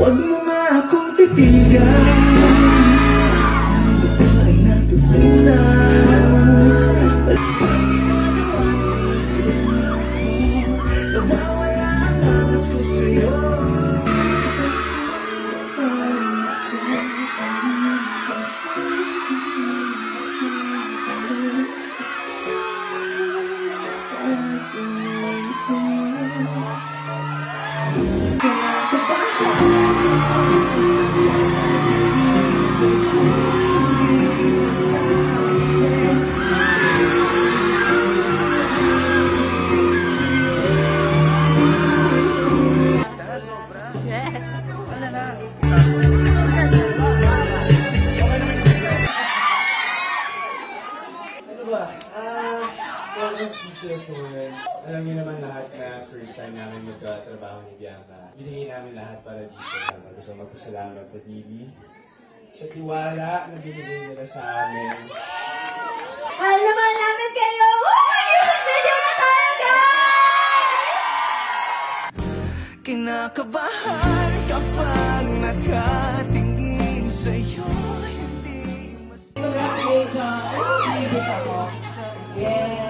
Huwag mo nga akong titigan. Ito ay natutunan. Nawawala ang angas ko sa'yo. Sobrang speechless naman. Alam niyo naman lahat na first time namin magkatrabaho ni Bianca. Binigay namin lahat para dito. Gusto magpasalamat sa TV. Sa tiwala na binigay nila sa amin. Mahal naman namin kayo! Music video na tayo, guys! Kinakabahan kapag nakatingin sa'yo. Hindi mas... Congratulations! Nandito ako. Yes!